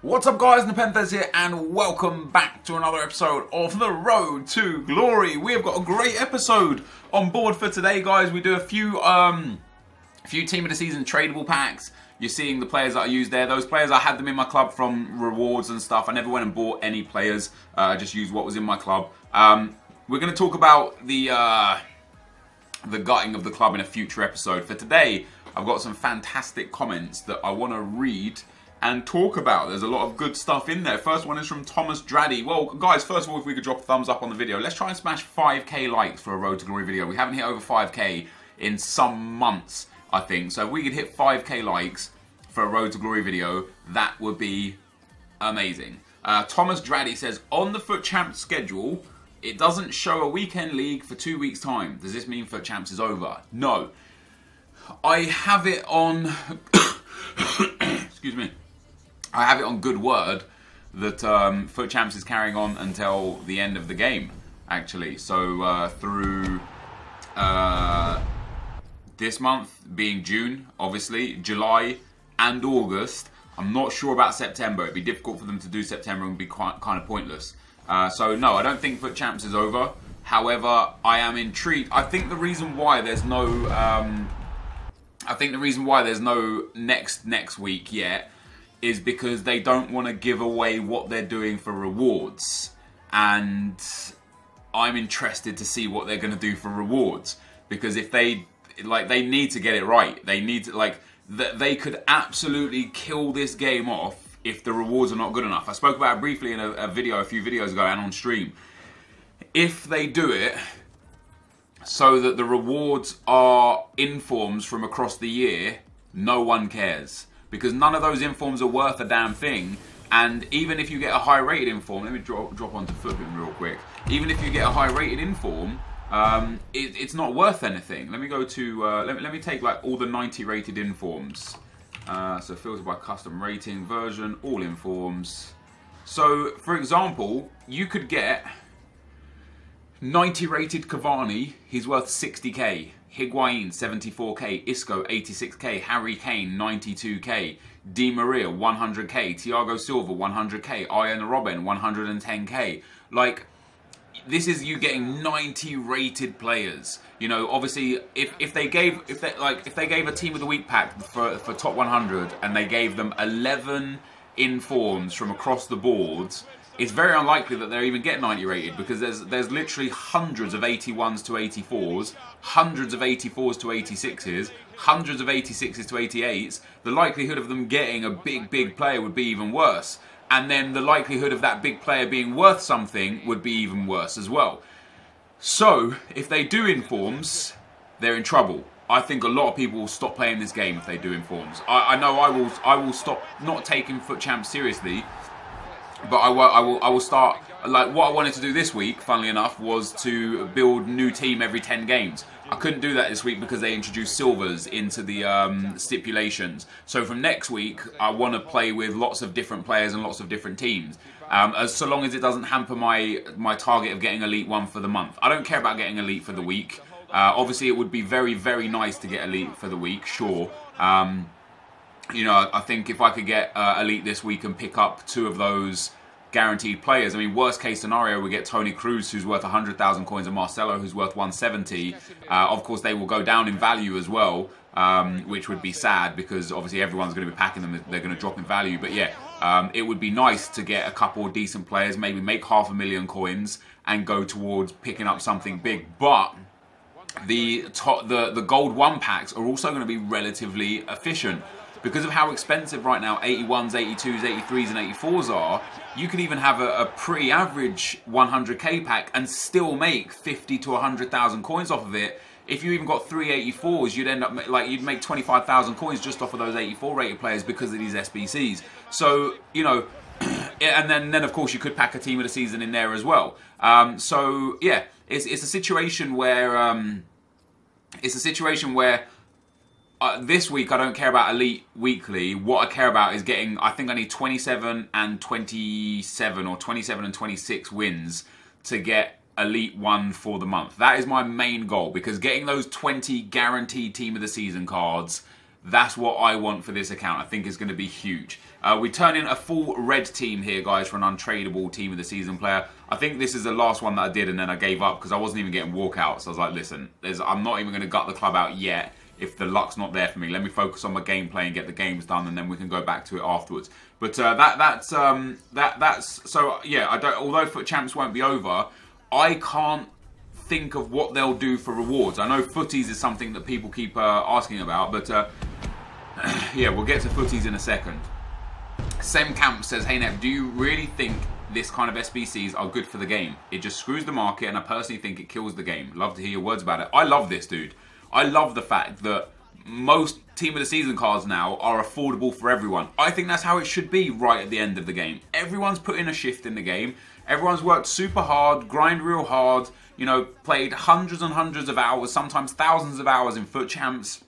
What's up guys, NepentheZ here and welcome back to another episode of The Road to Glory. We have got a great episode on board for today guys. We do a few Team of the Season tradable packs. You're seeing the players that I used there. Those players, I had them in my club from rewards and stuff. I never went and bought any players. I just used what was in my club. We're going to talk about the gutting of the club in a future episode. For today, I've got some fantastic comments that I want to read and talk about. There's a lot of good stuff in there. First one is from Thomas Draddy. Well, guys, first of all, if we could drop a thumbs up on the video. Let's try and smash 5k likes for a Road to Glory video. We haven't hit over 5k in some months, I think. So if we could hit 5k likes for a Road to Glory video, that would be amazing. Thomas Draddy says, on the FUT Champs schedule, it doesn't show a weekend league for 2 weeks' time. Does this mean FUT Champs is over? No. I have it on... excuse me. I have it on good word that FUT Champs is carrying on until the end of the game, actually. So through this month being June, obviously, July and August. I'm not sure about September. It'd be difficult for them to do September and be kind of pointless. So no, I don't think FUT Champs is over. However, I am intrigued. I think the reason why there's no next week yet is because they don't want to give away what they're doing for rewards, and I'm interested to see what they're going to do for rewards, because if they need to get it right. They need to, they could absolutely kill this game off if the rewards are not good enough. I spoke about it briefly in a video a few videos ago and on stream. If they do it so that the rewards are informs from across the year, no one cares. Because none of those informs are worth a damn thing. And even if you get a high rated inform, let me drop onto FUTBIN real quick. Even if you get a high rated inform, it's not worth anything. Let me go to, let me take like all the 90 rated informs. So filter by custom rating, version, all informs. So for example, you could get 90 rated Cavani, he's worth 60k. Higuain 74k, Isco 86k, Harry Kane 92k, Di Maria 100k, Thiago Silva 100k, Ian Robben 110k. Like, this is you getting 90 rated players. You know, obviously, if they gave a Team of the Week pack for top 100 and they gave them 11 informs from across the boards, it's very unlikely that they'll even get 90 rated, because there's literally hundreds of 81s to 84s, hundreds of 84s to 86s, hundreds of 86s to 88s. The likelihood of them getting a big player would be even worse. And then the likelihood of that big player being worth something would be even worse as well. So, if they do informs, they're in trouble. I think a lot of people will stop playing this game if they do informs. I know I will stop not taking FUT Champs seriously. But I will start, like what I wanted to do this week, funnily enough, was to build new team every 10 games. I couldn't do that this week because they introduced silvers into the stipulations. So from next week, I want to play with lots of different players and lots of different teams. So long as it doesn't hamper my target of getting Elite 1 for the month. I don't care about getting Elite for the week. Obviously, it would be very, very nice to get Elite for the week, sure. You know, I think if I could get Elite this week and pick up 2 of those guaranteed players, I mean, worst case scenario, we get Toni Kroos, who's worth 100,000 coins, and Marcelo, who's worth 170. Of course, they will go down in value as well, which would be sad, because obviously everyone's going to be packing them. They're going to drop in value. But yeah, it would be nice to get a couple of decent players, maybe make 500,000 coins and go towards picking up something big. But the gold 1 packs are also going to be relatively efficient. Because of how expensive right now 81s, 82s, 83s and 84s are, you can even have a pretty average 100k pack and still make 50 to 100,000 coins off of it. If you even got 3 84s, you'd end up you'd make 25,000 coins just off of those 84 rated players because of these SBCs. So, you know, and then of course you could pack a Team of the Season in there as well. So yeah, it's a situation where this week I don't care about Elite Weekly. What I care about is getting, I think I need 27 and 27 or 27 and 26 wins to get Elite 1 for the month. That is my main goal, because getting those 20 guaranteed Team of the Season cards That's what I want for this account. I think it's going to be huge. We turn in a full red team here, guys, for an untradeable team of the season player. I think this is the last one that I did, and then I gave up because I wasn't even getting walkouts. I was like, listen, I'm not even going to gut the club out yet if the luck's not there for me. Let me focus on my gameplay and get the games done, and then we can go back to it afterwards. But that's so yeah. Although FUT Champs won't be over, I can't think of what they'll do for rewards. I know footies is something that people keep asking about, but yeah, we'll get to footies in a second. Sem Camp says, hey Nep, do you really think this kind of SBCs are good for the game? It just screws the market, and I personally think it kills the game. Love to hear your words about it. I love this, dude. I love the fact that most Team of the Season cards now are affordable for everyone. I think that's how it should be right at the end of the game. Everyone's put in a shift in the game. Everyone's worked super hard, grind real hard, you know, played hundreds and hundreds of hours, sometimes thousands of hours in FUT Champs.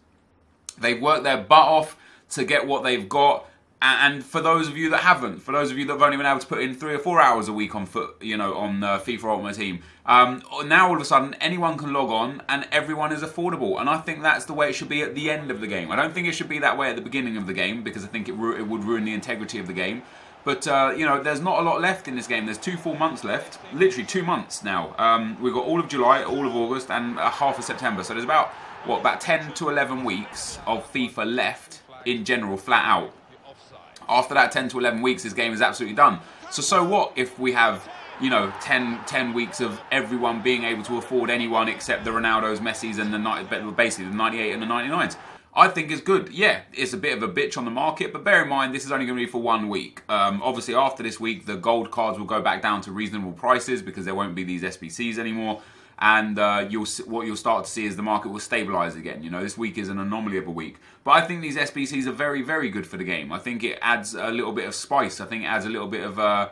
They've worked their butt off to get what they've got. And for those of you that haven't, for those of you that have only been able to put in 3 or 4 hours a week on FIFA Ultimate Team, now all of a sudden anyone can log on and everyone is affordable. And I think that's the way it should be at the end of the game. I don't think it should be that way at the beginning of the game, because I think it would ruin the integrity of the game. But, you know, there's not a lot left in this game. There's 2 full months left. Literally 2 months now. We've got all of July, all of August, and half of September. So there's about, what, about 10 to 11 weeks of FIFA left in general, flat out. After that 10 to 11 weeks, this game is absolutely done. So what if we have, you know, 10 weeks of everyone being able to afford anyone except the Ronaldos, Messis, and basically the 98 and the 99s? I think it's good. Yeah, it's a bit of a bitch on the market, but bear in mind, this is only going to be for 1 week. Obviously, after this week, the gold cards will go back down to reasonable prices because there won't be these SBCs anymore. And what you'll start to see is the market will stabilise again. You know, this week is an anomaly of a week. But I think these SBCs are very, very good for the game. I think it adds a little bit of spice. I think it adds a little bit of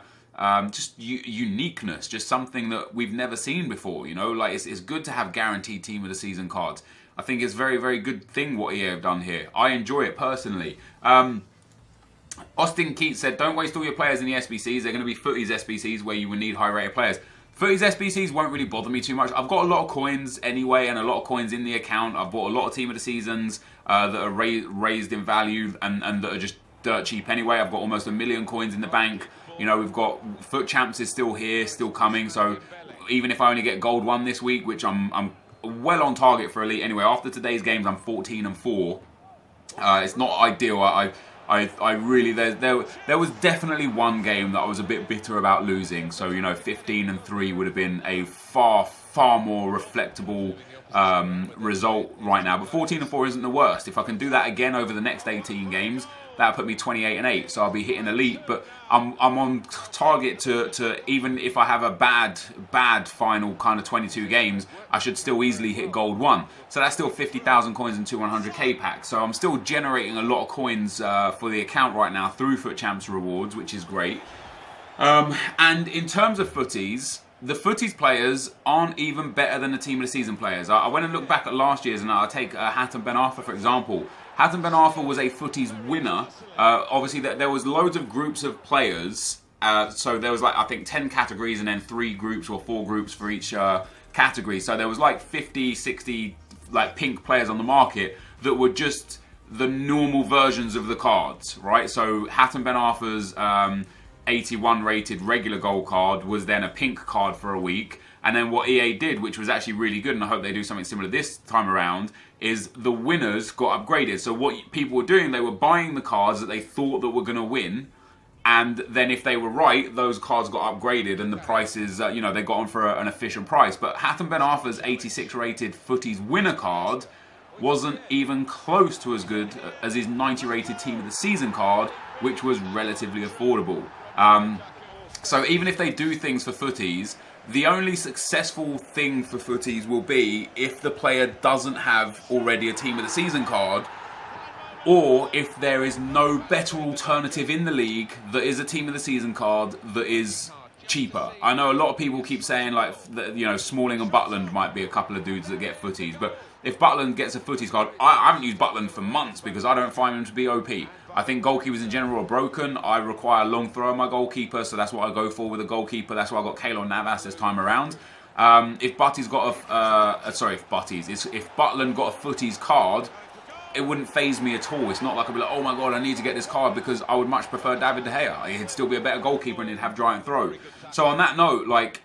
just uniqueness, just something that we've never seen before. You know, like it's good to have guaranteed Team of the Season cards. I think it's a very, very good thing what EA have done here. I enjoy it personally. Austin Keats said, don't waste all your players in the SBCs. They're going to be footies SBCs where you will need high-rated players. Footies SBCs won't really bother me too much. I've got a lot of coins anyway, and a lot of coins in the account. I've bought a lot of Team of the Seasons that are raised in value and that are just dirt cheap anyway. I've got almost 1 million coins in the bank. You know, we've got FUT Champs is still here, still coming. So even if I only get Gold 1 this week, which I'm well on target for Elite anyway. After today's games, I'm 14-4. It's not ideal. I really, there was definitely one game that I was a bit bitter about losing. So, you know, 15-3 would have been a far more reflectable result right now. But 14-4 isn't the worst. If I can do that again over the next 18 games, that'll put me 28-8. So I'll be hitting Elite. But I'm on target to even if I have a bad final kind of 22 games, I should still easily hit Gold 1. So that's still 50,000 coins and 2 100k packs. So I'm still generating a lot of coins for the account right now through FUT Champs rewards, which is great. And in terms of footies, the footies players aren't even better than the Team of the Season players. I went and looked back at last year's, and I'll take Hatton Ben Arfa for example. Hatton Ben Arfa was a footies winner. Obviously, there was loads of groups of players. So there was like, I think 10 categories and then 3 groups or 4 groups for each category. So there was like 50, 60 like pink players on the market that were just the normal versions of the cards, right? So Hatton Ben Arfa's 81 rated regular gold card was then a pink card for a week. And then what EA did, which was actually really good, and I hope they do something similar this time around, is the winners got upgraded. So what people were doing, they were buying the cards that they thought that were going to win, and then if they were right, those cards got upgraded, and the prices, you know, they got on for an efficient price. But Hatton Ben Arfa's 86 rated footies winner card wasn't even close to as good as his 90 rated Team of the Season card, which was relatively affordable. So even if they do things for footies, the only successful thing for footies will be if the player doesn't have already a Team of the Season card, or if there is no better alternative in the league that is a Team of the Season card that is cheaper. I know a lot of people keep saying, like, you know, Smalling and Butland might be a couple of dudes that get footies, but if Butland gets a footies card, I haven't used Butland for months because I don't find him to be OP. I think goalkeepers in general are broken. I require a long throw on my goalkeeper, so that's what I go for with a goalkeeper. That's why I got Keylor Navas this time around. If Butty's got a, if Butland got a footies card, it wouldn't faze me at all. It's not like I'd be like, oh my god, I need to get this card, because I would much prefer David De Gea. He'd still be a better goalkeeper and he'd have giant throw. So on that note, like,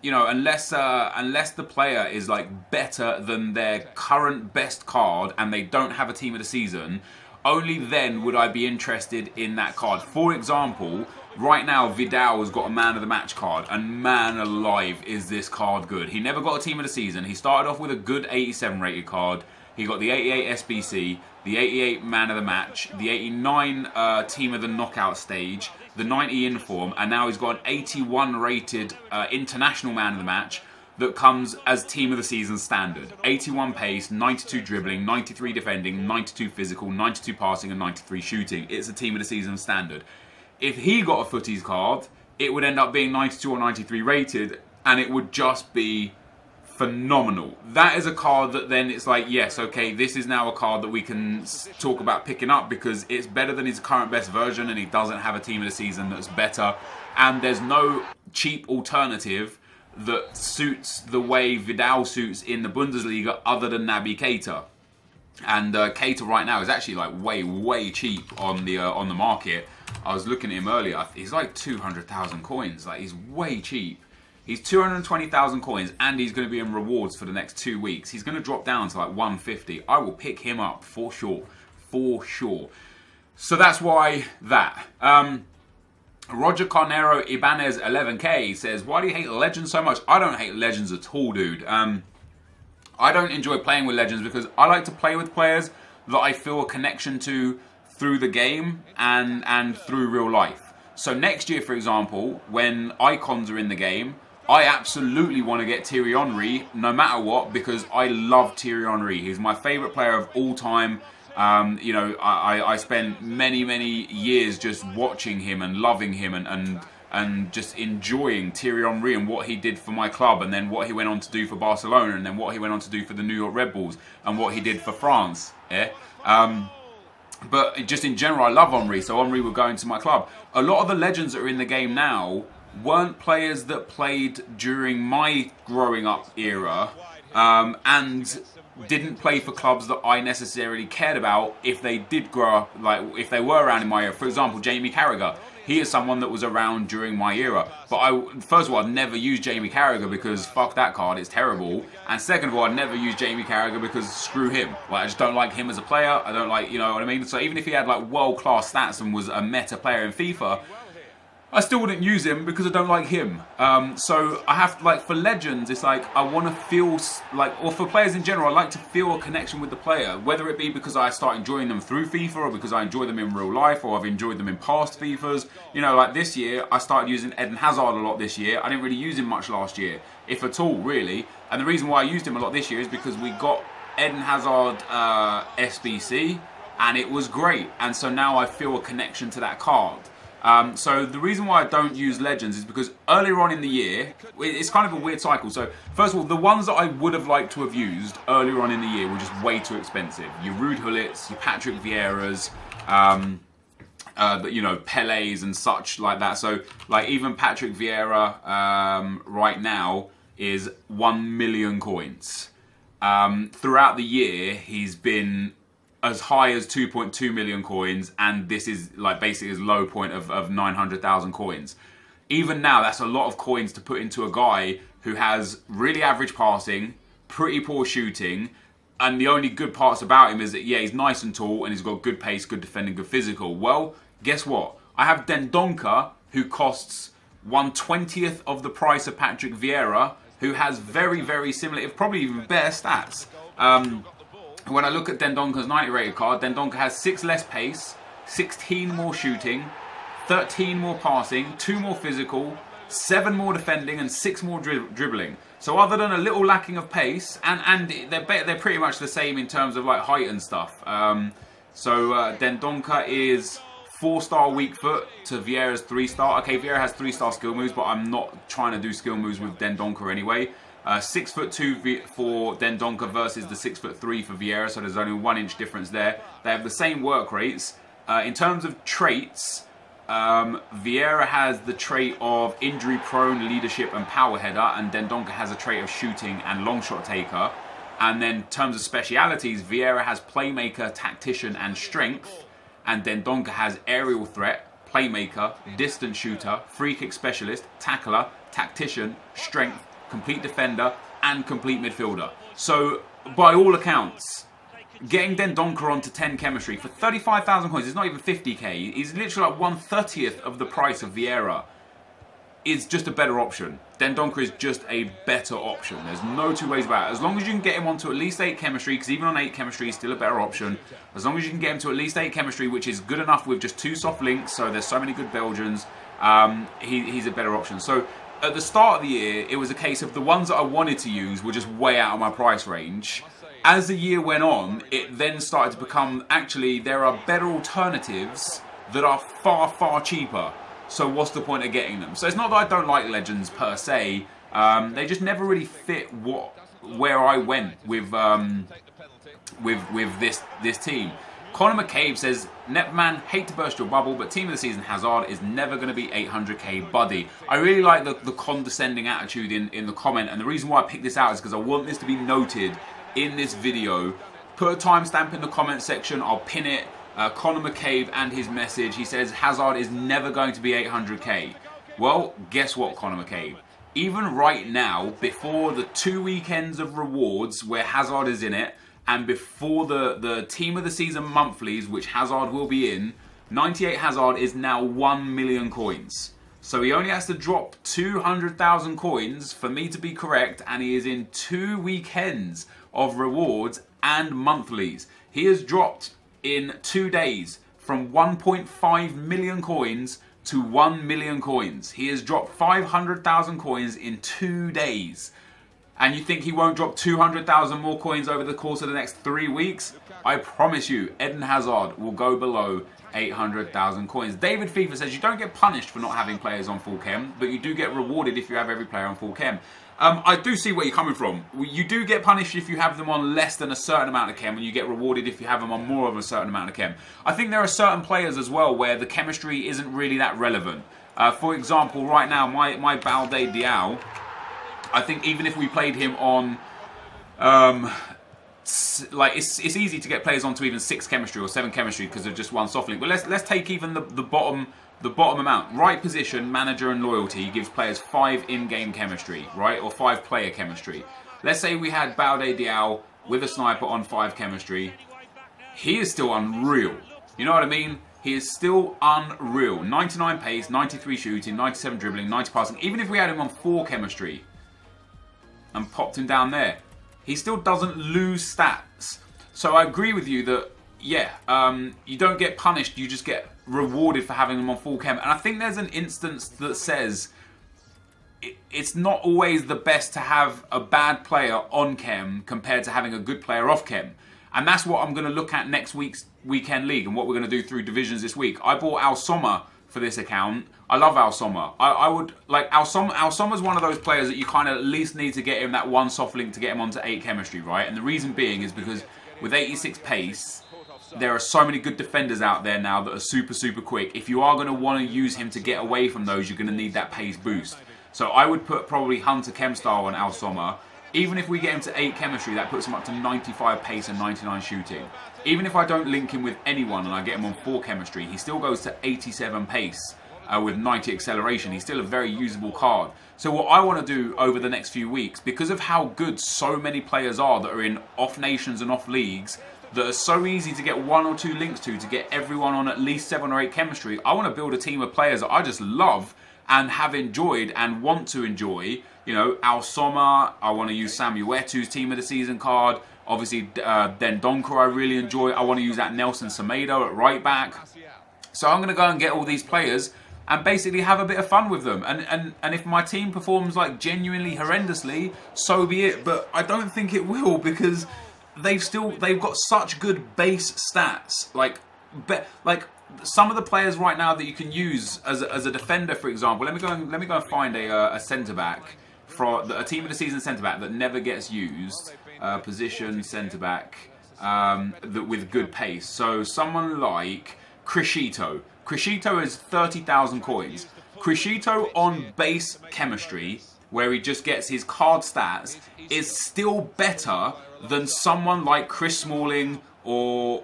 you know, unless the player is like better than their current best card and they don't have a team of the season, only then would I be interested in that card. For example, right now Vidal has got a man of the match card, and man alive is this card good. He never got a team of the season. He started off with a good 87 rated card. He got the 88 SBC, the 88 man of the match, the 89 team of the knockout stage, the 90 inform, and now he's got an 81 rated international man of the match that comes as team of the season standard. 81 pace, 92 dribbling, 93 defending, 92 physical, 92 passing and 93 shooting. It's a team of the season standard. If he got a footies card, it would end up being 92 or 93 rated, and it would just be phenomenal. That is a card that then it's like, yes, okay, this is now a card that we can talk about picking up, because it's better than his current best version and he doesn't have a team of the season that's better, and there's no cheap alternative that suits the way Vidal suits in the Bundesliga other than Naby Keita. And Keita right now is actually like way cheap on the market. I was looking at him earlier. He's like 200,000 coins. Like, he's way cheap. He's 220,000 coins, and he's going to be in rewards for the next 2 weeks. He's going to drop down to like 150. I will pick him up for sure. For sure. So that's why that. Roger Carnero Ibanez 11K says, why do you hate Legends so much? I don't hate Legends at all, dude. I don't enjoy playing with Legends because I like to play with players that I feel a connection to through the game and through real life. So next year, for example, when icons are in the game, I absolutely want to get Thierry Henry no matter what, because I love Thierry Henry. He's my favourite player of all time. You know, I spent many years just watching him and loving him and just enjoying Thierry Henry and what he did for my club, and then what he went on to do for Barcelona, and then what he went on to do for the New York Red Bulls, and what he did for France. Yeah. But just in general, I love Henry, so Henry will go into my club. A lot of the legends that are in the game now weren't players that played during my growing up era, and didn't play for clubs that I necessarily cared about if they did grow up, like if they were around in my era. For example, Jamie Carragher. He is someone that was around during my era. But first of all, I'd never use Jamie Carragher because fuck that card, it's terrible. And second of all, I'd never use Jamie Carragher because screw him. Like, I just don't like him as a player. I don't like, you know what I mean? So even if he had like world-class stats and was a meta player in FIFA, I still wouldn't use him because I don't like him. So I have to, like, for Legends, it's like I want to feel like, or for players in general, I like to feel a connection with the player, whether it be because I start enjoying them through FIFA, or because I enjoy them in real life, or I've enjoyed them in past FIFAs. You know, like this year, I started using Eden Hazard a lot this year. I didn't really use him much last year, if at all, really. And the reason why I used him a lot this year is because we got Eden Hazard SBC, and it was great. And so now I feel a connection to that card. So the reason why I don't use Legends is because earlier on in the year, it's kind of a weird cycle. So first of all, the ones that I would have liked to have used earlier on in the year were just way too expensive. Your Ruud Gullits, your Patrick Vieiras, you know, Pelés and such like that. So like even Patrick Vieira right now is 1 million coins. Throughout the year, he's been as high as 2.2 million coins, and this is like basically his low point of 900,000 coins. Even now, that's a lot of coins to put into a guy who has really average passing, pretty poor shooting, and the only good parts about him is that, yeah, he's nice and tall, and he's got good pace, good defending, good physical. Well, guess what? I have Dendoncker, who costs 1/20th of the price of Patrick Vieira, who has very similar, if probably even better stats. When I look at Dendoncker's 90 rated card, Dendoncker has 6 less pace, 16 more shooting, 13 more passing, 2 more physical, 7 more defending, and 6 more dribbling. So other than a little lacking of pace, and they're pretty much the same in terms of like height and stuff. Dendoncker is 4-star weak foot to Vieira's 3-star. Okay, Vieira has 3-star skill moves, but I'm not trying to do skill moves with Dendoncker anyway. 6'2" for Dendoncker versus the 6'3" for Vieira, so there's only a 1 inch difference there. They have the same work rates. In terms of traits, Vieira has the trait of injury prone, leadership and power header, and Dendoncker has a trait of shooting and long shot taker. And then in terms of specialities, Vieira has playmaker, tactician, and strength. And Dendoncker has aerial threat, playmaker, distance shooter, free kick specialist, tackler, tactician, strength, complete defender, and complete midfielder. So, by all accounts, getting Dendoncker onto 10 chemistry for 35,000 coins, it's not even 50k, he's literally like 1/30th of the price of Vieira, is just a better option. Dendoncker is just a better option. There's no two ways about it. As long as you can get him onto at least 8 chemistry, because even on 8 chemistry, he's still a better option. As long as you can get him to at least 8 chemistry, which is good enough with just 2 soft links, so there's so many good Belgians, he's a better option. So at the start of the year, it was a case of the ones that I wanted to use were just way out of my price range. As the year went on, it then started to become, actually, there are better alternatives that are far, far cheaper. So what's the point of getting them? So it's not that I don't like Legends per se. They just never really fit where I went with this team. Conor McCabe says, Nepman, hate to burst your bubble, but team of the season Hazard is never going to be 800k, buddy. I really like the condescending attitude in the comment, and the reason why I picked this out is because I want this to be noted in this video. Put a timestamp in the comment section, I'll pin it. Conor McCabe and his message, he says Hazard is never going to be 800k. Well, guess what, Conor McCabe? Even right now, before the 2 weekends of rewards where Hazard is in it, and before the team of the season monthlies, which Hazard will be in, 98 Hazard is now 1 million coins. So he only has to drop 200,000 coins for me to be correct, and he is in 2 weekends of rewards and monthlies. He has dropped in 2 days from 1.5 million coins to 1 million coins. He has dropped 500,000 coins in 2 days. And you think he won't drop 200,000 more coins over the course of the next 3 weeks? I promise you, Eden Hazard will go below 800,000 coins. David FIFA says you don't get punished for not having players on full chem, but you do get rewarded if you have every player on full chem. I do see where you're coming from. You do get punished if you have them on less than a certain amount of chem, and you get rewarded if you have them on more of a certain amount of chem. I think there are certain players as well where the chemistry isn't really that relevant. For example, right now, my Balde Diao, I think even if we played him on, like it's easy to get players onto even 6 chemistry or 7 chemistry because of just one soft link. But let's take even the bottom amount. Right position, manager, and loyalty gives players 5 in-game chemistry, right, or 5 player chemistry. Let's say we had Balde Diao with a sniper on 5 chemistry. He is still unreal. You know what I mean? He is still unreal. 99 pace, 93 shooting, 97 dribbling, 90 passing. Even if we had him on 4 chemistry and popped him down there, he still doesn't lose stats. So I agree with you that, yeah, you don't get punished, you just get rewarded for having him on full chem. And I think there's an instance that says it's not always the best to have a bad player on chem compared to having a good player off chem. And that's what I'm going to look at next week's weekend league and what we're going to do through divisions this week. I bought Al Sommer for this account. I love Al Sommer. I would like Al Sommer's one of those players that you kind of at least need to get him that one soft link to get him onto 8 chemistry, right? And the reason being is because with 86 pace, there are so many good defenders out there now that are super, super quick. If you are going to want to use him to get away from those, you're going to need that pace boost. So I would put probably Hunter Chem style on Al Sommer. Even if we get him to 8 chemistry, that puts him up to 95 pace and 99 shooting. Even if I don't link him with anyone and I get him on 4 chemistry, he still goes to 87 pace with 90 acceleration. He's still a very usable card. So what I want to do over the next few weeks, because of how good so many players are that are in off nations and off leagues, that are so easy to get 1 or 2 links to get everyone on at least 7 or 8 chemistry, I want to build a team of players that I just love and have enjoyed and want to enjoy. You know, Al Sommer, I want to use Samuel Eto'o's team of the season card. Obviously, Dendoncker I really enjoy. I want to use that Nelson Semedo at right back. So I'm going to go and get all these players and basically have a bit of fun with them. And if my team performs like genuinely horrendously, so be it. But I don't think it will, because they've got such good base stats. Like some of the players right now that you can use as a defender, for example. Let me go and find a centre back for a team of the season centre back that never gets used. Position centre back that with good pace. So someone like Crescito. Crescito is 30,000 coins. Crescito on base chemistry where he just gets his card stats, is still better than someone like Chris Smalling or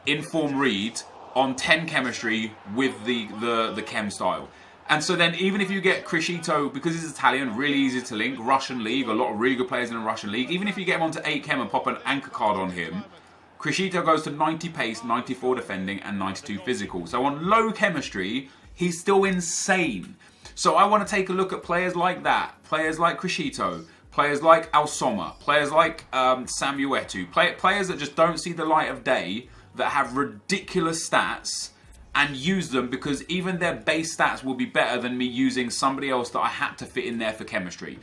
Inform Reed on 10 chemistry with the chem style. And so then even if you get Crescito, because he's Italian, really easy to link, Russian league, a lot of really good players in the Russian league, even if you get him onto 8 chem and pop an anchor card on him, Crescito goes to 90 pace, 94 defending and 92 physical. So on low chemistry, he's still insane. So I want to take a look at players like that, players like Crescito, players like Alsoma, players like Samuetu, players that just don't see the light of day, that have ridiculous stats, and use them because even their base stats will be better than me using somebody else that I had to fit in there for chemistry.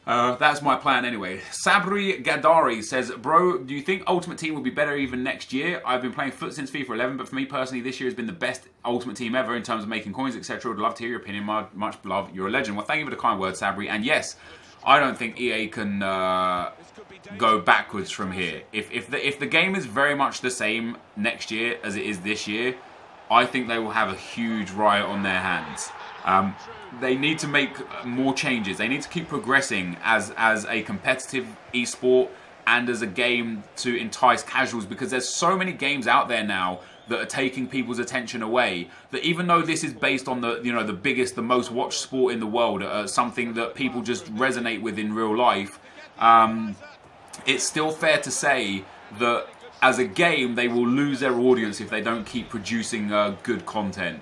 That's my plan anyway. Sabri Gadari says, bro, do you think Ultimate Team will be better even next year? I've been playing foot since FIFA 11, but for me personally, this year has been the best Ultimate Team ever in terms of making coins, etc. Would love to hear your opinion. Much love. You're a legend. Well, thank you for the kind words, Sabri. And yes, I don't think EA can go backwards from here. If the game is very much the same next year as it is this year, I think they will have a huge riot on their hands. They need to make more changes. They need to keep progressing as a competitive esport and as a game to entice casuals, because there's so many games out there now that are taking people's attention away, that even though this is based on the biggest, the most watched sport in the world, something that people just resonate with in real life, it's still fair to say that as a game they will lose their audience if they don't keep producing good content.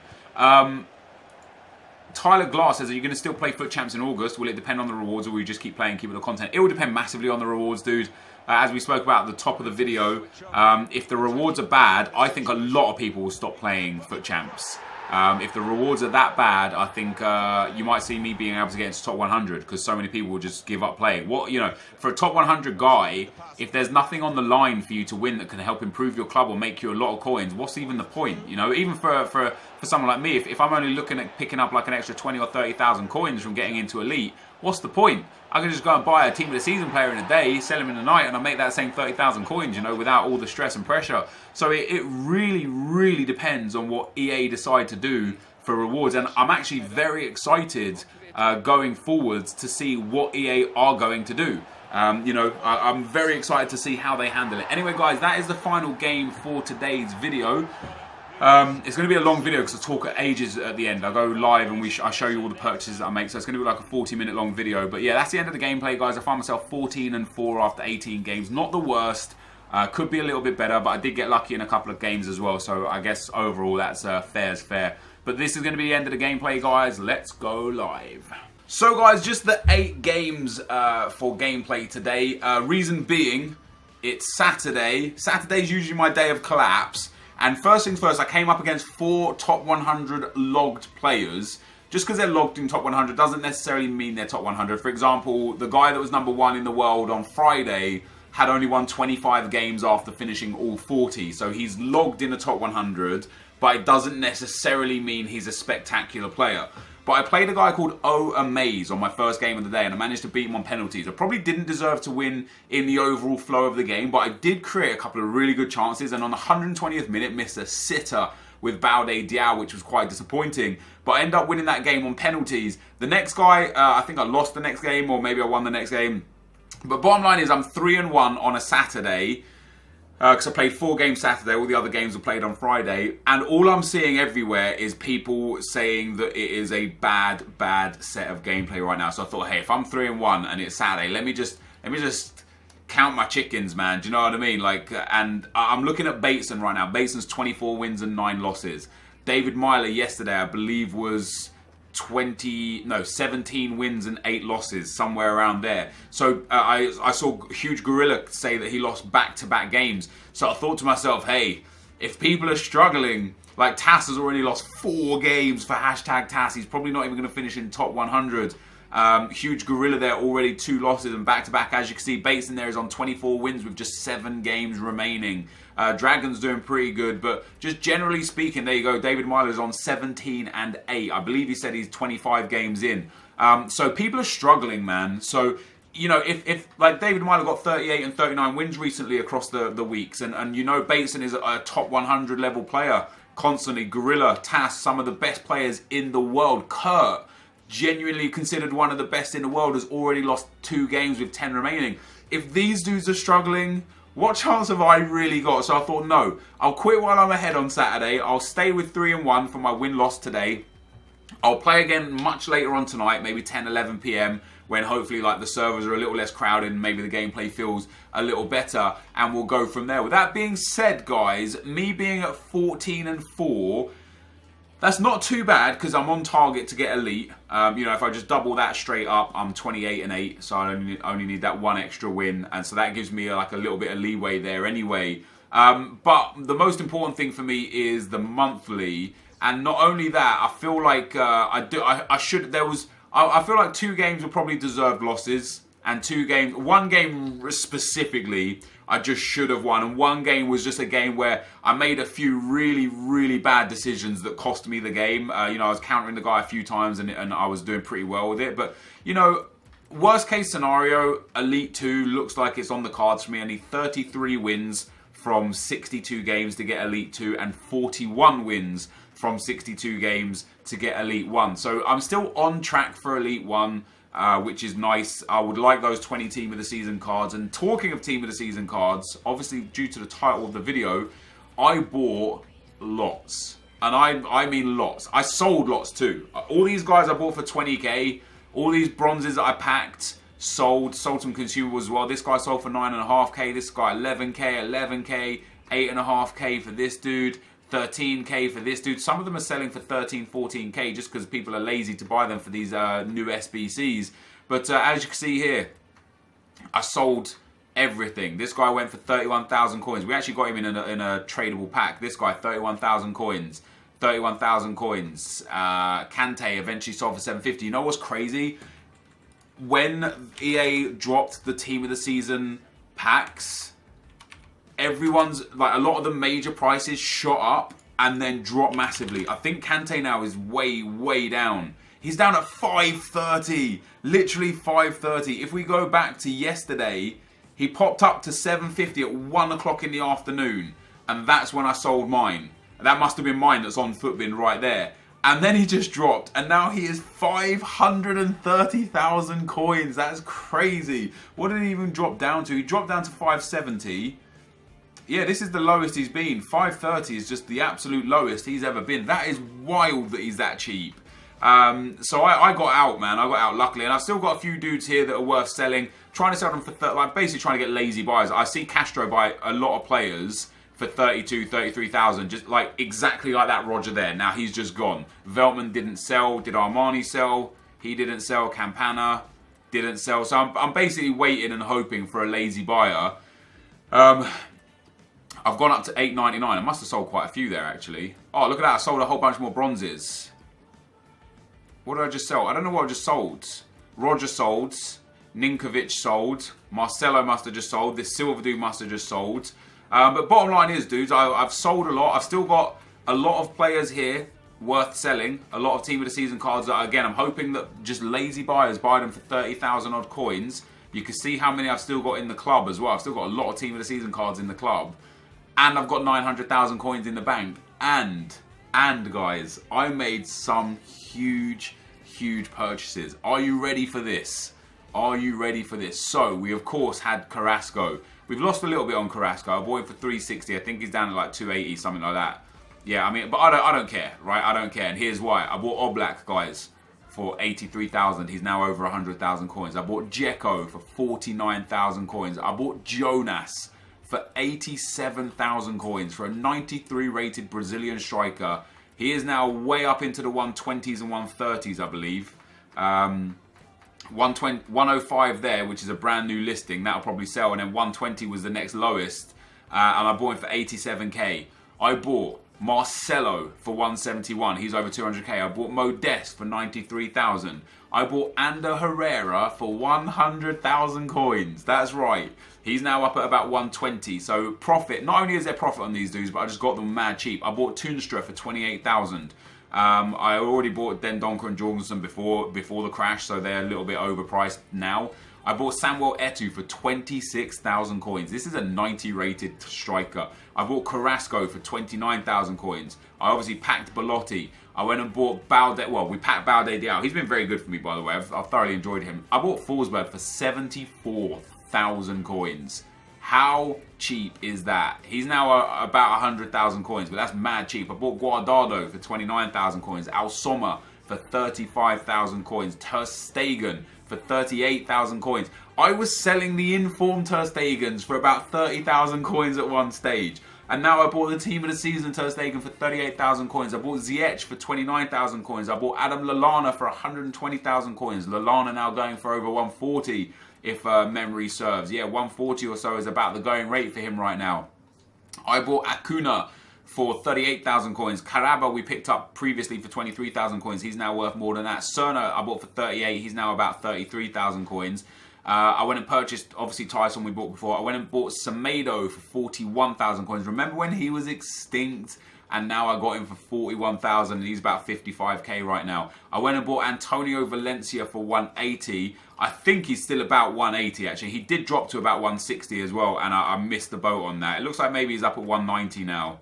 Tyler Glass says, are you going to still play Foot Champs in August? Will it depend on the rewards, or will you just keep playing, keep the content? It will depend massively on the rewards, dude. As we spoke about at the top of the video, if the rewards are bad, I think a lot of people will stop playing Foot Champs. If the rewards are that bad, I think you might see me being able to get into top 100 because so many people will just give up playing. For a top 100 guy, if there's nothing on the line for you to win that can help improve your club or make you a lot of coins, what's even the point? Even for someone like me, if I'm only looking at picking up like an extra 20 or 30,000 coins from getting into Elite, what's the point? I can just go and buy a Team of the Season player in a day, sell him in a night, and I make that same 30,000 coins, without all the stress and pressure. So it really, really depends on what EA decide to do for rewards. And I'm actually very excited going forwards to see what EA are going to do. I'm very excited to see how they handle it. Anyway, guys, that is the final game for today's video. It's going to be a long video because I talk at ages at the end. I go live and I show you all the purchases that I make, so it's going to be like a 40-minute long video. But yeah, that's the end of the gameplay, guys. I found myself 14-4 after 18 games. Not the worst. Could be a little bit better, but I did get lucky in a couple of games as well. So I guess overall that's fair as fair. But this is going to be the end of the gameplay, guys. Let's go live. So guys, just the 8 games for gameplay today. Reason being, it's Saturday. Saturday's usually my day of collapse. And first things first, I came up against 4 top 100 logged players. Just because they're logged in top 100 doesn't necessarily mean they're top 100. For example, the guy that was #1 in the world on Friday had only won 25 games after finishing all 40. So he's logged in the top 100, but it doesn't necessarily mean he's a spectacular player. But I played a guy called O Amaze on my first game of the day, and I managed to beat him on penalties. I probably didn't deserve to win in the overall flow of the game, but I did create a couple of really good chances, and on the 120th minute missed a sitter with Baude Diao, which was quite disappointing. But I ended up winning that game on penalties. The next guy, I think I lost the next game, or maybe I won the next game. But bottom line is I'm 3-1 on a Saturday. Because I played 4 games Saturday, all the other games were played on Friday, and all I'm seeing everywhere is people saying that it is a bad set of gameplay right now. So I thought, hey, if I'm 3-1 and it's Saturday, let me just count my chickens, man. Do you know what I mean? And I'm looking at Bateson right now. Bateson's 24 wins and 9 losses. David Myler yesterday, I believe, was 17 wins and 8 losses, somewhere around there. So I saw Huge Gorilla say that he lost back-to-back games. So I thought to myself, hey, if people are struggling, like TAS has already lost 4 games for #TAS. He's probably not even going to finish in top 100. Huge Gorilla there, already 2 losses and back-to-back. As you can see, Bateson there is on 24 wins with just 7 games remaining. Dragon's doing pretty good, but just generally speaking, there you go. David Myler's on 17 and 8. I believe he said he's 25 games in. So people are struggling, man. So, if like David Myler got 38 and 39 wins recently across the weeks, and Bateson is a top 100 level player constantly. Gorilla, TAS, some of the best players in the world. Kurt, genuinely considered one of the best in the world, has already lost 2 games with 10 remaining. If these dudes are struggling, what chance have I really got? So I thought, no, I'll quit while I'm ahead on Saturday. I'll stay with 3-1 for my win-loss today. I'll play again much later on tonight, maybe 10, 11 p.m, when hopefully like the servers are a little less crowded and maybe the gameplay feels a little better, and we'll go from there. With that being said, guys, me being at 14-4, that's not too bad because I'm on target to get elite. You know, if I just double that straight up, I'm 28-8, so I only need that 1 extra win, and so that gives me like a little bit of leeway there anyway. But the most important thing for me is the monthly, and not only that, I feel like I feel like 2 games were probably deserved losses, and 1 game specifically I just should have won, and 1 game was just a game where I made a few really, really bad decisions that cost me the game. You know, I was countering the guy a few times and I was doing pretty well with it, but you know, worst case scenario, Elite 2 looks like it's on the cards for me. I need 33 wins from 62 games to get Elite 2 and 41 wins from 62 games to get Elite 1. So I'm still on track for Elite 1, which is nice. I would like those 20 Team of the Season cards. And talking of Team of the Season cards, obviously due to the title of the video, I bought lots. And I mean lots. I sold lots too. All these guys I bought for 20k. All these bronzes that I packed, sold some consumables as well. This guy sold for 9.5k. This guy 11k, 11k, 8.5k for this dude. 13k for this dude. Some of them are selling for 13, 14k just because people are lazy to buy them for these new SBCs. But as you can see here, I sold everything. This guy went for 31,000 coins. We actually got him in a tradable pack. This guy, 31,000 coins. 31,000 coins. Kante eventually sold for 750. You know what's crazy? When EA dropped the Team of the Season packs, everyone's, like, a lot of the major prices shot up and then dropped massively. I think Kante now is way, way down. He's down at 530. Literally 530. If we go back to yesterday, he popped up to 750 at 1 o'clock in the afternoon. And that's when I sold mine. That must have been mine that's on Footbin right there. And then he just dropped. And now he is 530,000 coins. That's crazy. What did he even drop down to? He dropped down to 570. Yeah, this is the lowest he's been. 530 is just the absolute lowest he's ever been. That is wild that he's that cheap. So I got out, man. I got out luckily. And I've still got a few dudes here that are worth selling. Trying to sell them for, like, basically trying to get lazy buyers. I see Castro buy a lot of players for 32, 33,000. Just like exactly like that Roger there. Now he's just gone. Veltman didn't sell. Did Armani sell? He didn't sell. Campana didn't sell. So I'm basically waiting and hoping for a lazy buyer. I've gone up to 8.99. I must have sold quite a few there, actually. Oh, look at that. I sold a whole bunch more bronzes. What did I just sell? I don't know what I just sold. Roger sold. Ninkovic sold. Marcelo must have just sold. This Silva dude must have just sold. But bottom line is, dudes, I've sold a lot. I've still got a lot of players here worth selling. A lot of Team of the Season cards that, again, I'm hoping that just lazy buyers buy them for 30,000 odd coins. You can see how many I've still got in the club as well. I've still got a lot of Team of the Season cards in the club. And I've got 900,000 coins in the bank. And guys, I made some huge purchases. Are you ready for this? Are you ready for this? So, we of course had Carrasco. We've lost a little bit on Carrasco. I bought him for 360. I think he's down to like 280, something like that. Yeah, I mean, but I don't care, right? I don't care. And here's why. I bought Oblak, guys, for 83,000. He's now over 100,000 coins. I bought Dzeko for 49,000 coins. I bought Jonas for 87,000 coins for a 93 rated Brazilian striker. He is now way up into the 120s and 130s, I believe. 105 there, which is a brand new listing. That'll probably sell. And then 120 was the next lowest. And I bought him for 87k. I bought Marcelo for 171. He's over 200k. I bought Modeste for 93,000. I bought Ander Herrera for 100,000 coins. That's right. He's now up at about 120. So profit. Not only is there profit on these dudes, but I just got them mad cheap. I bought Toonstra for 28,000. I already bought Dendoncker and Jorgensen before the crash, so they're a little bit overpriced now. I bought Samuel Eto'o for 26,000 coins. This is a 90 rated striker. I bought Carrasco for 29,000 coins. I obviously packed Belotti. I went and bought Balde. Well, we packed Balde out. He's been very good for me, by the way. I've thoroughly enjoyed him. I bought Forsberg for 74,000 coins. How cheap is that? He's now about 100,000 coins, but that's mad cheap. I bought Guardado for 29,000 coins. Al Sommer for 35,000 coins. Ter Stegen for 38,000 coins. I was selling the informed Ter Stegens for about 30,000 coins at one stage. And now I bought the team of the season Ter Stegen for 38,000 coins. I bought Ziyech for 29,000 coins. I bought Adam Lallana for 120,000 coins. Lallana now going for over 140 if memory serves. Yeah, 140 or so is about the going rate for him right now. I bought Acuna for 38,000 coins. Caraba we picked up previously for 23,000 coins. He's now worth more than that. Cerna I bought for 38. He's now about 33,000 coins. I went and purchased, obviously, Tyson we bought before. I went and bought Semedo for 41,000 coins. Remember when he was extinct? And now I got him for 41,000 and he's about 55k right now. I went and bought Antonio Valencia for 180. I think he's still about 180 actually. He did drop to about 160 as well and I missed the boat on that. It looks like maybe he's up at 190 now.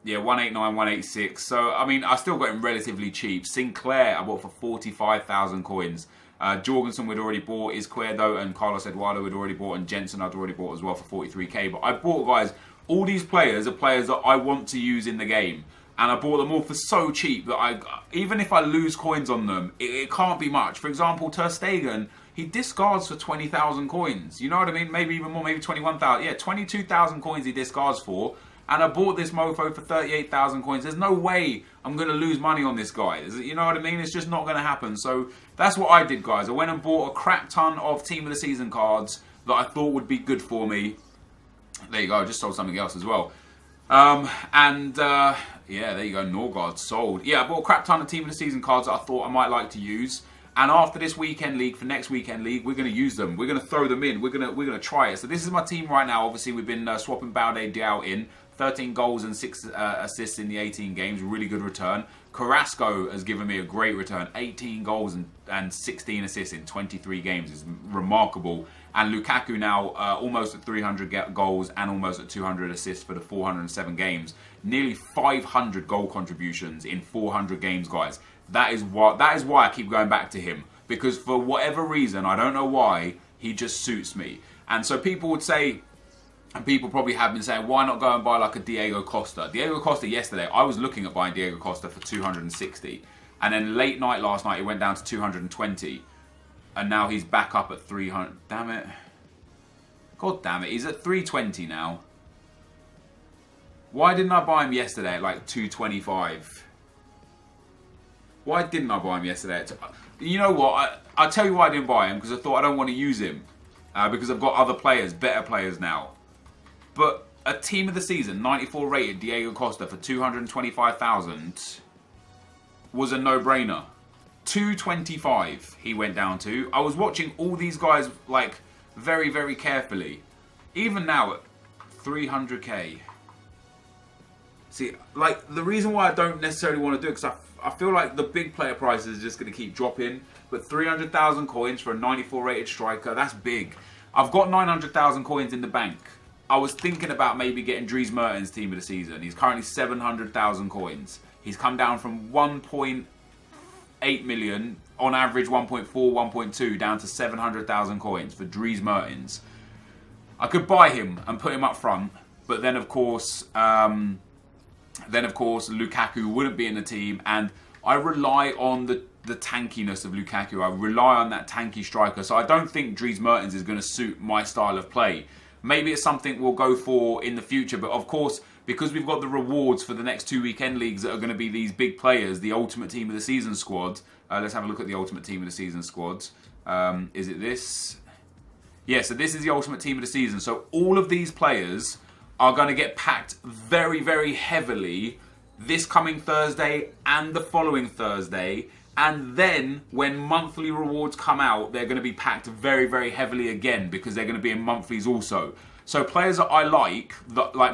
Yeah, 189, 186. So, I mean, I still got him relatively cheap. Sinclair I bought for 45,000 coins. Jorgensen we'd already bought, Izquierdo and Carlos Eduardo we'd already bought, and Jensen I'd already bought as well for 43k. But I bought, guys, all these players are players that I want to use in the game. And I bought them all for so cheap that even if I lose coins on them, it can't be much. For example, Ter Stegen, he discards for 20,000 coins. You know what I mean? Maybe even more, maybe 21,000. Yeah, 22,000 coins he discards for. And I bought this mofo for 38,000 coins. There's no way I'm going to lose money on this guy. You know what I mean? It's just not going to happen. So that's what I did, guys. I went and bought a crap ton of Team of the Season cards that I thought would be good for me. There you go. I just sold something else as well. Yeah, there you go. Norgard sold. Yeah, I bought a crap ton of Team of the Season cards that I thought I might like to use. And after this weekend league, for next weekend league, we're going to use them. We're going to throw them in. We're going to try it. So this is my team right now. Obviously, we've been swapping Balde Diao in. 13 goals and 6 assists in the 18 games. Really good return. Carrasco has given me a great return. 18 goals and 16 assists in 23 games is remarkable. And Lukaku now almost at 300 goals and almost at 200 assists for the 407 games. Nearly 500 goal contributions in 400 games, guys. That is why I keep going back to him. Because for whatever reason, I don't know why, he just suits me. And so people would say, and people probably have been saying, why not go and buy like a Diego Costa? Diego Costa yesterday, I was looking at buying Diego Costa for 260. And then late night last night, it went down to 220. And now he's back up at 300. Damn it. God damn it. He's at 320 now. Why didn't I buy him yesterday at like 225? Why didn't I buy him yesterday? You know what? I'll tell you why I didn't buy him. Because I thought I don't want to use him. Because I've got other players, better players now. But a team of the season, 94 rated Diego Costa for 225,000 was a no-brainer. 225 he went down to. I was watching all these guys like very, very carefully. Even now at 300k. See, like the reason why I don't necessarily want to do it because I feel like the big player prices are just going to keep dropping. But 300,000 coins for a 94 rated striker, that's big. I've got 900,000 coins in the bank. I was thinking about maybe getting Dries Mertens team of the season. He's currently 700,000 coins. He's come down from 1.8 million, on average 1.4, 1.2, down to 700,000 coins for Dries Mertens. I could buy him and put him up front, but then of course Lukaku wouldn't be in the team, and I rely on the tankiness of Lukaku. I rely on that tanky striker, so I don't think Dries Mertens is going to suit my style of play. Maybe it's something we'll go for in the future, but of course, because we've got the rewards for the next 2 weekend leagues that are going to be these big players, the Ultimate Team of the Season squad. Let's have a look at the Ultimate Team of the Season squads. Is it this? Yeah, so this is the Ultimate Team of the Season. So all of these players are going to get packed very, very heavily this coming Thursday and the following Thursday. And then when monthly rewards come out, they're going to be packed very, very heavily again because they're going to be in monthlies also. So players that I like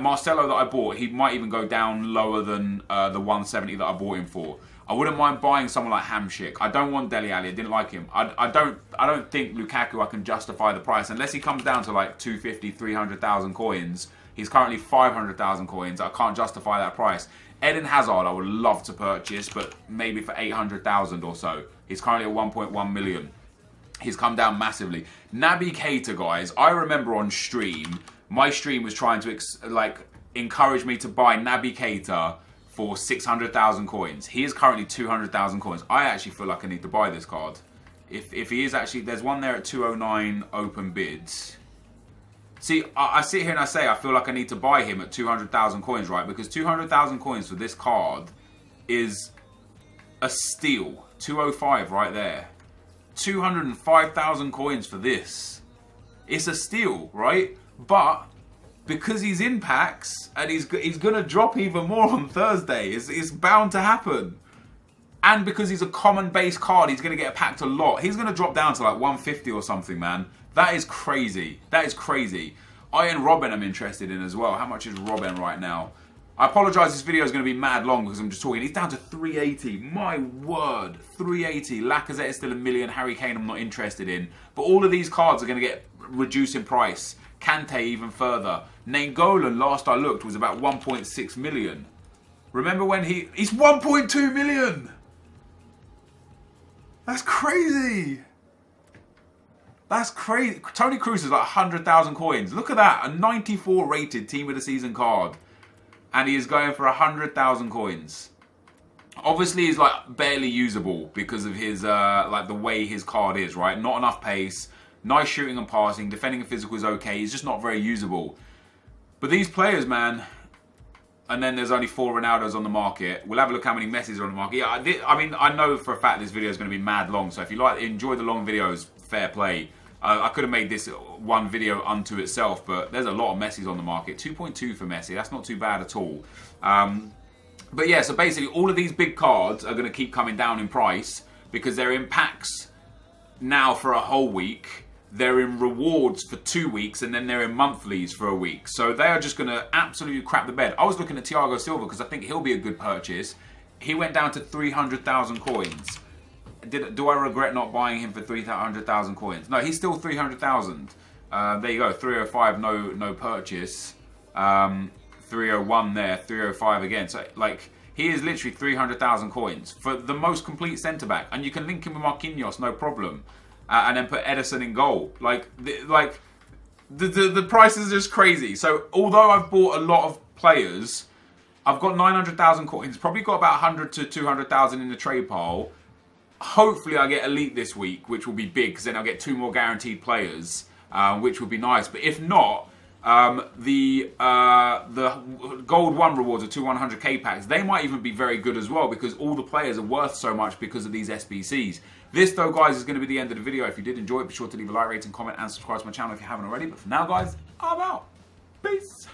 Marcelo that I bought, he might even go down lower than the 170 that I bought him for. I wouldn't mind buying someone like Hamsik. I don't want Dele Alli. I didn't like him. I don't think Lukaku I can justify the price unless he comes down to like 250, 300,000 coins. He's currently 500,000 coins. I can't justify that price. Eden Hazard, I would love to purchase, but maybe for 800,000 or so. He's currently at 1.1 million. He's come down massively. Naby Keita, guys, I remember on stream, my stream was trying to encourage me to buy Naby Keita for 600,000 coins. He is currently 200,000 coins. I actually feel like I need to buy this card. If he is actually, there's one there at 209 open bids. See, I sit here and I say I feel like I need to buy him at 200,000 coins, right? Because 200,000 coins for this card is a steal. 205 right there. 205,000 coins for this. It's a steal, right? But because he's in packs and he's going to drop even more on Thursday, it's bound to happen. And because he's a common base card, he's going to get packed a lot. He's going to drop down to like 150 or something, man. That is crazy. That is crazy. Ian Robben I'm interested in as well. How much is Robben right now? I apologise, this video is going to be mad long because I'm just talking. He's down to 380. My word, 380. Lacazette is still a million. Harry Kane I'm not interested in. But all of these cards are going to get reduced in price. Kante even further. Nainggolan, last I looked, was about 1.6 million. Remember when he's 1.2 million! That's crazy! That's crazy. Toni Kroos is like 100,000 coins. Look at that. A 94 rated Team of the Season card. And he is going for 100,000 coins. Obviously, he's like barely usable because of his like the way his card is, right? Not enough pace. Nice shooting and passing. Defending and physical is okay. He's just not very usable. But these players, man... And then there's only 4 Ronaldos on the market. We'll have a look how many Messis are on the market. Yeah, I mean, I know for a fact this video is going to be mad long. So if you enjoy the long videos, fair play. I could have made this one video unto itself, but there's a lot of Messis on the market. 2.2 for Messi. That's not too bad at all. But yeah, so basically all of these big cards are going to keep coming down in price because they're in packs now for a whole week. They're in rewards for 2 weeks, and then they're in monthlies for a week. So they are just going to absolutely crap the bed. I was looking at Thiago Silva because I think he'll be a good purchase. He went down to 300,000 coins. Do I regret not buying him for 300,000 coins? No, he's still 300,000. There you go, 305, no purchase. 301 there, 305 again. So, like, he is literally 300,000 coins for the most complete centre-back. And you can link him with Marquinhos, no problem. And then put Edison in goal. The price is just crazy. So although I've bought a lot of players, I've got 900,000 coins. Probably got about 100 to 200,000 in the trade pile. Hopefully I get Elite this week, which will be big because then I'll get 2 more guaranteed players, which would be nice. But if not, the Gold 1 rewards are 2 100k packs. They might even be very good as well because all the players are worth so much because of these SBCs. This, though, guys, is going to be the end of the video. If you did enjoy it, be sure to leave a like, rating, comment, and subscribe to my channel if you haven't already. But for now, guys, I'm out. Peace.